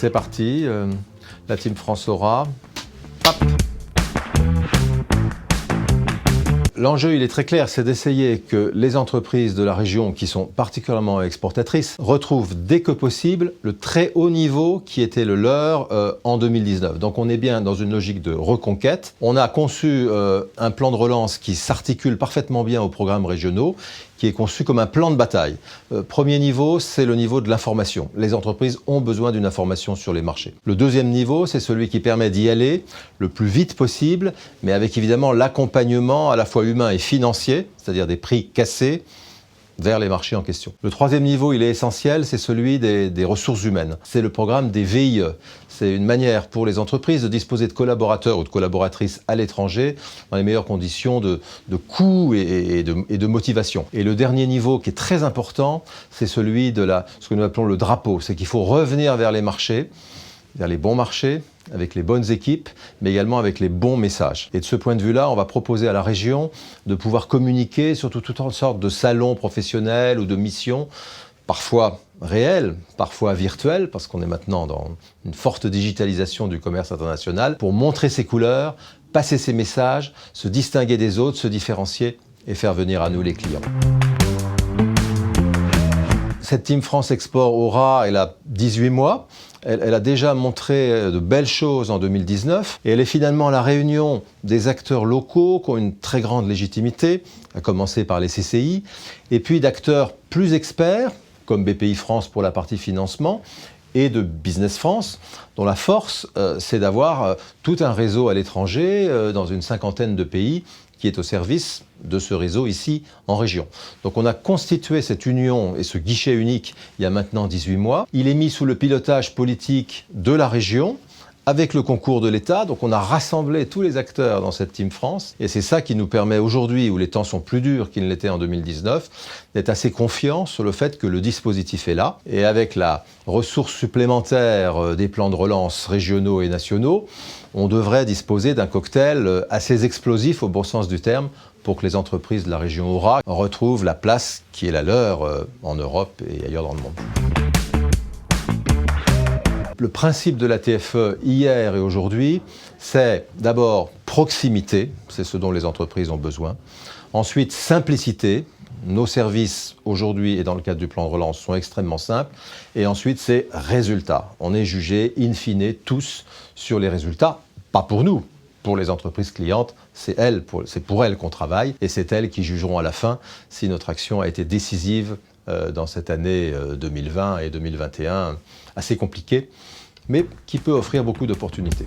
C'est parti, la Team France Aura. Hop. L'enjeu, il est très clair, c'est d'essayer que les entreprises de la région qui sont particulièrement exportatrices retrouvent dès que possible le très haut niveau qui était le leur en 2019. Donc on est bien dans une logique de reconquête. On a conçu un plan de relance qui s'articule parfaitement bien aux programmes régionaux, qui est conçu comme un plan de bataille. Premier niveau, c'est le niveau de l'information. Les entreprises ont besoin d'une information sur les marchés. Le deuxième niveau, c'est celui qui permet d'y aller le plus vite possible, mais avec évidemment l'accompagnement à la fois humain et financier, c'est-à-dire des prix cassés, vers les marchés en question. Le troisième niveau, il est essentiel, c'est celui des ressources humaines. C'est le programme des VIE. C'est une manière pour les entreprises de disposer de collaborateurs ou de collaboratrices à l'étranger dans les meilleures conditions de coût et de motivation. Et le dernier niveau qui est très important, c'est celui de ce que nous appelons le drapeau. C'est qu'il faut revenir vers les marchés, vers les bons marchés, avec les bonnes équipes, mais également avec les bons messages. Et de ce point de vue-là, on va proposer à la région de pouvoir communiquer sur toutes sortes de salons professionnels ou de missions, parfois réelles, parfois virtuelles, parce qu'on est maintenant dans une forte digitalisation du commerce international, pour montrer ses couleurs, passer ses messages, se distinguer des autres, se différencier et faire venir à nous les clients. Cette Team France Export Aura, elle a 18 mois. Elle a déjà montré de belles choses en 2019 et elle est finalement la réunion des acteurs locaux qui ont une très grande légitimité, à commencer par les CCI, et puis d'acteurs plus experts, comme BPI France pour la partie financement, et de Business France, dont la force, c'est d'avoir tout un réseau à l'étranger, dans une cinquantaine de pays, qui est au service de ce réseau ici en région. Donc on a constitué cette union et ce guichet unique il y a maintenant 18 mois. Il est mis sous le pilotage politique de la région, avec le concours de l'État. Donc on a rassemblé tous les acteurs dans cette Team France. Et c'est ça qui nous permet aujourd'hui, où les temps sont plus durs qu'ils ne l'étaient en 2019, d'être assez confiants sur le fait que le dispositif est là. Et avec la ressource supplémentaire des plans de relance régionaux et nationaux, on devrait disposer d'un cocktail assez explosif au bon sens du terme pour que les entreprises de la région Aura retrouvent la place qui est la leur en Europe et ailleurs dans le monde. Le principe de la TFE hier et aujourd'hui, c'est d'abord proximité, c'est ce dont les entreprises ont besoin. Ensuite, simplicité. Nos services aujourd'hui et dans le cadre du plan de relance sont extrêmement simples. Et ensuite, c'est résultat. On est jugés in fine tous sur les résultats, pas pour nous. Pour les entreprises clientes, c'est pour elles qu'on travaille et c'est elles qui jugeront à la fin si notre action a été décisive dans cette année 2020 et 2021 assez compliquée, mais qui peut offrir beaucoup d'opportunités.